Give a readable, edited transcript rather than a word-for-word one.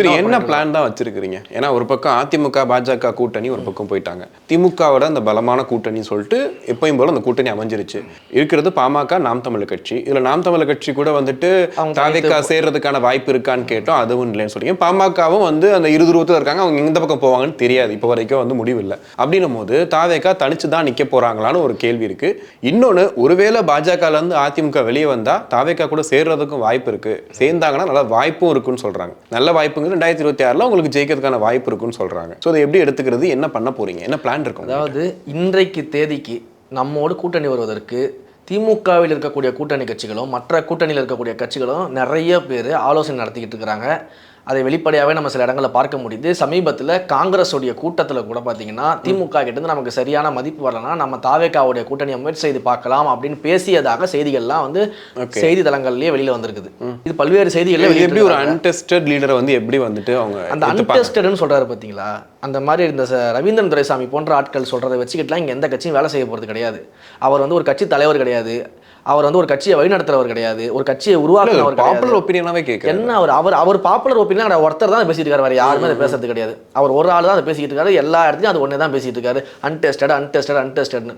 சரி, என்ன பிளான் தான் வச்சிருக்கீங்க? ஏன்னா ஒரு பக்கம் அதிமுக பாஜக கூட்டணி ஒரு பக்கம் போயிட்டாங்க, திமுகவோட அந்த பலமான கூட்டணி சொல்லிட்டு எப்பயும் போல அந்த கூட்டணி அமைஞ்சிருச்சு. இருக்கிறது பாமக, நாம் தமிழர் கட்சி. இதுல நாம் தமிழர் கட்சி கூட வந்துட்டு தாவேக்கா சேர்றதுக்கான வாய்ப்பு இருக்கான்னு கேட்டோம், அதுவும் இல்லைன்னு சொல்றீங்க. பாமகவும் வந்து அந்த இருதுருவத்தில் இருக்காங்க, அவங்க எந்த பக்கம் போவாங்கன்னு தெரியாது, இப்போ வரைக்கும் வந்து முடிவு இல்லை. அப்படின்னும் போது தாவேக்கா தனிச்சு தான் நிக்க போறாங்களான்னு ஒரு கேள்வி இருக்கு. இன்னொன்னு, ஒருவேளை பாஜக இருந்து அதிமுக வெளியே வந்தா தாவேக்கா கூட சேர்றதுக்கும் வாய்ப்பு இருக்கு, சேர்ந்தாங்கன்னா நல்ல வாய்ப்பும் இருக்குன்னு சொல்றாங்க. நல்ல வாய்ப்புங்க 2026 உங்களுக்கு ஜெயிக்கிறதுக்கான வாய்ப்பு இருக்குன்னு சொல்றாங்க. ஸோ அதை எப்படி எடுத்துக்கிறது, என்ன பண்ண போறீங்க, என்ன பிளான் இருக்கும்? அதாவது இன்றைக்கு தேதிக்கு நம்மோடு கூட்டணி வருவதற்கு திமுகவில் இருக்கக்கூடிய கூட்டணி கட்சிகளும் மற்ற கூட்டணியில் இருக்கக்கூடிய கட்சிகளும் நிறைய பேர் ஆலோசனை நடத்திக்கிட்டு இருக்கிறாங்க. அதை வெளிப்படையாகவே நம்ம சில இடங்களில் பார்க்க முடியுது. சமீபத்தில் காங்கிரஸுடைய கூட்டத்தில் கூட பார்த்தீங்கன்னா திமுக கிட்டேருந்து நமக்கு சரியான மதிப்பு வரலன்னா நம்ம தாவேக்காவுடைய கூட்டணியை முயற்சி செய்து பார்க்கலாம் அப்படின்னு பேசியதாக செய்திகள்லாம் வந்து செய்தி தளங்கள்லேயே வெளியில் வந்திருக்குது. இது பல்வேறு செய்திகள். எப்படி ஒரு அன்டெஸ்டட் லீடரை வந்து எப்படி வந்துட்டு அவங்க அந்த அன்டெஸ்டட்னு சொல்கிறாரு பார்த்தீங்களா, அந்த மாதிரி இந்த ரவீந்திரன் துரைசாமி போன்ற ஆட்கள் சொல்கிறத வச்சுக்கிட்டுலாம் இங்கே எந்த கட்சியும் வேலை செய்ய போகிறது கிடையாது. அவர் வந்து ஒரு கட்சி தலைவர் கிடையாது, அவர் வந்து ஒரு கட்சியை வழிநடத்துறவர் கிடையாது, ஒரு கட்சியை உருவாக்குறவர் பாப்புலர் ஒப்பீனியனாவே கேட்க என்ன அவர் பாப்புலர் ஒப்பீனியன் ஒருத்தர் தான் பேசிட்டு இருக்காரு, வேற யாருமே அதை பேசுறது கிடையாது. அவர் ஒரு ஆள் தான் அதை பேசிட்டு இருக்காரு, எல்லா இடத்துலையும் அது ஒன்னே தான் பேசிட்டு இருக்காரு, அன்டெஸ்டட்னு.